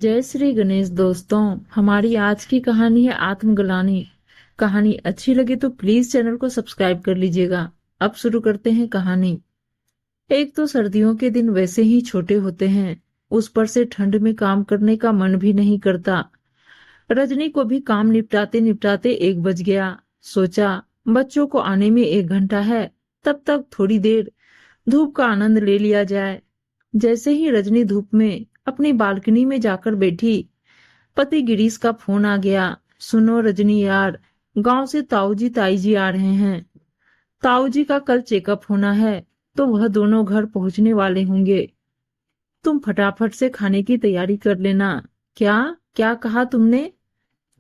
जय श्री गणेश दोस्तों। हमारी आज की कहानी है आत्मग्लानि। कहानी अच्छी लगे तो प्लीज चैनल को सब्सक्राइब कर लीजिएगा। अब शुरू करते हैं कहानी। एक तो सर्दियों के दिन वैसे ही छोटे होते हैं, उस पर से ठंड में काम करने का मन भी नहीं करता। रजनी को भी काम निपटाते निपटाते 1 बज गया। सोचा बच्चों को आने में 1 घंटा है, तब तक थोड़ी देर धूप का आनंद ले लिया जाए। जैसे ही रजनी धूप में अपनी बालकनी में जाकर बैठी, पति गिरीश का फोन आ गया। सुनो रजनी यार, गांव से ताऊजी ताईजी आ रहे हैं। ताऊजी का कल चेकअप होना है, तो वह दोनों घर पहुंचने वाले होंगे। तुम फटाफट से खाने की तैयारी कर लेना। क्या क्या कहा तुमने?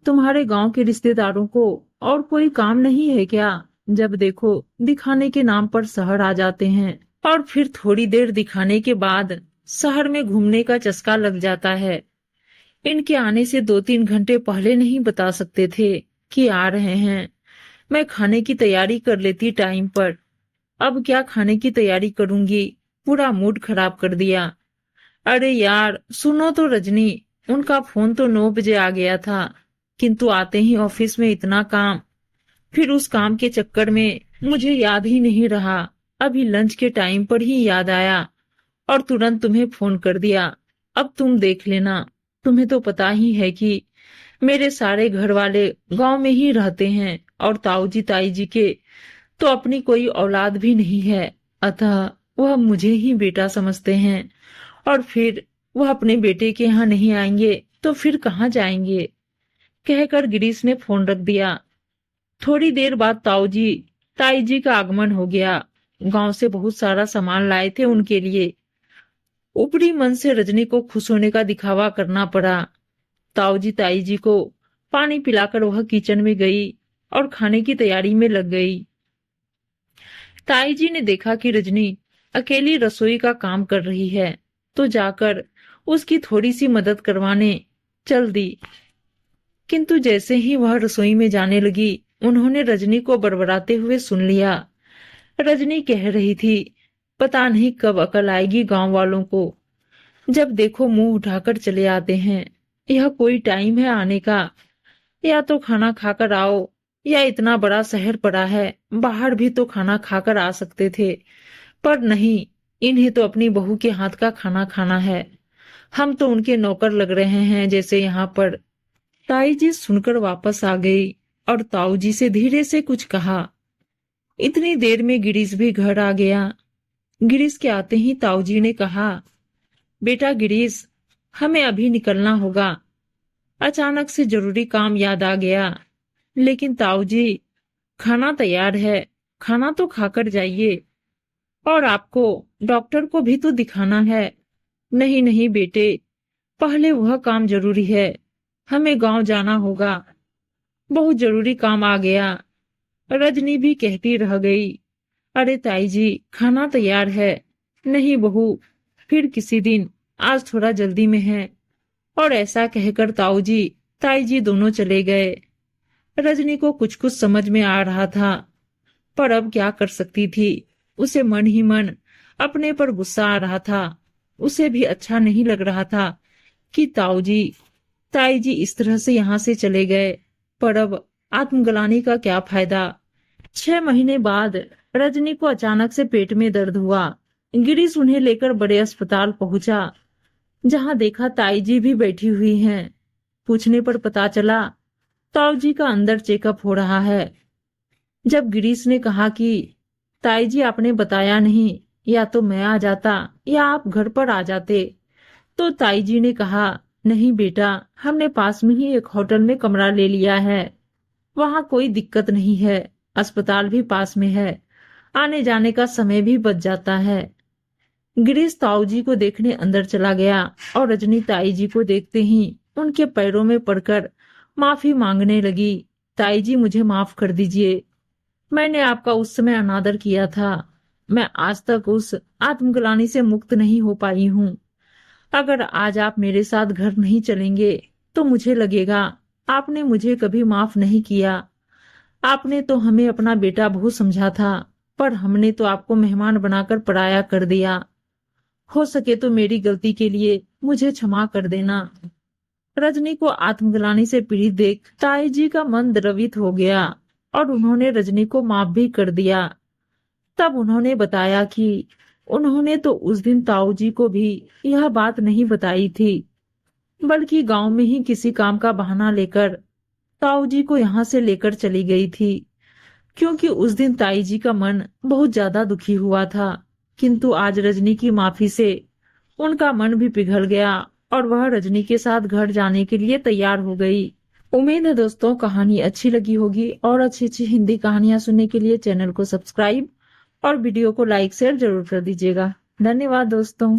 तुम्हारे गांव के रिश्तेदारों को और कोई काम नहीं है क्या? जब देखो दिखाने के नाम पर शहर आ जाते हैं और फिर थोड़ी देर दिखाने के बाद शहर में घूमने का चस्का लग जाता है। इनके आने से 2-3 घंटे पहले नहीं बता सकते थे कि आ रहे हैं। मैं खाने की तैयारी कर लेती टाइम पर। अब क्या खाने की तैयारी करूंगी, पूरा मूड खराब कर दिया। अरे यार सुनो तो रजनी, उनका फोन तो 9 बजे आ गया था, किंतु आते ही ऑफिस में इतना काम, फिर उस काम के चक्कर में मुझे याद ही नहीं रहा। अभी लंच के टाइम पर ही याद आया और तुरंत तुम्हें फोन कर दिया। अब तुम देख लेना। तुम्हें तो पता ही है कि मेरे सारे घर वाले गांव में ही रहते हैं और ताऊजी ताईजी के तो अपनी कोई औलाद भी नहीं है, अतः वह मुझे ही बेटा समझते हैं। और फिर वह अपने बेटे के यहाँ नहीं आएंगे तो फिर कहाँ जाएंगे? कहकर गिरीश ने फोन रख दिया। थोड़ी देर बाद ताऊजी ताईजी का आगमन हो गया। गांव से बहुत सारा सामान लाए थे उनके लिए। ऊपरी मन से रजनी को खुश होने का दिखावा करना पड़ा। ताऊजी ताईजी को पानी पिलाकर वह किचन में गई और खाने की तैयारी में लग गई। ताईजी ने देखा कि रजनी अकेली रसोई का काम कर रही है, तो जाकर उसकी थोड़ी सी मदद करवाने चल दी। किंतु जैसे ही वह रसोई में जाने लगी, उन्होंने रजनी को बड़बड़ाते हुए सुन लिया। रजनी कह रही थी, पता नहीं कब अकल आएगी गांव वालों को। जब देखो मुंह उठाकर चले आते हैं। यह कोई टाइम है आने का? या तो खाना खाकर आओ, या इतना बड़ा शहर पड़ा है, बाहर भी तो खाना खाकर आ सकते थे। पर नहीं, इन्हें तो अपनी बहू के हाथ का खाना खाना है। हम तो उनके नौकर लग रहे हैं जैसे यहाँ पर। ताई जी सुनकर वापस आ गई और ताऊ जी से धीरे से कुछ कहा। इतनी देर में गिरीश भी घर आ गया। गिरीश के आते ही ताऊ जी ने कहा, बेटा गिरीश, हमें अभी निकलना होगा। अचानक से जरूरी काम याद आ गया। लेकिन ताऊ जी, खाना तैयार है, खाना तो खाकर जाइए। और आपको डॉक्टर को भी तो दिखाना है। नहीं नहीं बेटे, पहले वह काम जरूरी है। हमें गांव जाना होगा, बहुत जरूरी काम आ गया। रजनी भी कहती रह गई, अरे ताई जी, खाना तैयार है। नहीं बहू, फिर किसी दिन, आज थोड़ा जल्दी में है। और ऐसा कहकर ताऊ जी ताई जी दोनों चले गए। रजनी को कुछ कुछ समझ में आ रहा था, पर अब क्या कर सकती थी। उसे मन ही मन अपने पर गुस्सा आ रहा था। उसे भी अच्छा नहीं लग रहा था कि ताऊ जी ताई जी इस तरह से यहाँ से चले गए। पर अब आत्मग्लानि का क्या फायदा। 6 महीने बाद रजनी को अचानक से पेट में दर्द हुआ। गिरीश उन्हें लेकर बड़े अस्पताल पहुंचा, जहां देखा ताई जी भी बैठी हुई हैं। पूछने पर पता चला ताऊ जी का अंदर चेकअप हो रहा है। जब गिरीश ने कहा कि ताई जी आपने बताया नहीं, या तो मैं आ जाता या आप घर पर आ जाते, तो ताई जी ने कहा, नहीं बेटा, हमने पास में ही एक होटल में कमरा ले लिया है। वहां कोई दिक्कत नहीं है, अस्पताल भी पास में है, आने जाने का समय भी बच जाता है। गिरीश ताऊ जी को देखने अंदर चला गया और रजनी ताई जी को देखते ही उनके पैरों में पड़कर माफी मांगने लगी। ताई जी मुझे माफ कर दीजिए, मैंने आपका उस समय अनादर किया था। मैं आज तक उस आत्मग्लानि से मुक्त नहीं हो पाई हूँ। अगर आज आप मेरे साथ घर नहीं चलेंगे तो मुझे लगेगा आपने मुझे कभी माफ नहीं किया। आपने तो हमें अपना बेटा बहू समझा था, पर हमने तो आपको मेहमान बनाकर पराया कर दिया। हो सके तो मेरी गलती के लिए मुझे क्षमा कर देना। रजनी को आत्मग्लानि से पीड़ित देख ताई जी का मन द्रवित हो गया और उन्होंने रजनी को माफ भी कर दिया। तब उन्होंने बताया कि उन्होंने तो उस दिन ताऊ जी को भी यह बात नहीं बताई थी, बल्कि गांव में ही किसी काम का बहाना लेकर ताऊ जी को यहाँ से लेकर चली गई थी, क्योंकि उस दिन ताई जी का मन बहुत ज्यादा दुखी हुआ था। किंतु आज रजनी की माफी से उनका मन भी पिघल गया और वह रजनी के साथ घर जाने के लिए तैयार हो गई। उम्मीद है दोस्तों कहानी अच्छी लगी होगी, और अच्छी अच्छी हिंदी कहानियां सुनने के लिए चैनल को सब्सक्राइब और वीडियो को लाइक शेयर जरूर कर दीजिएगा। धन्यवाद दोस्तों।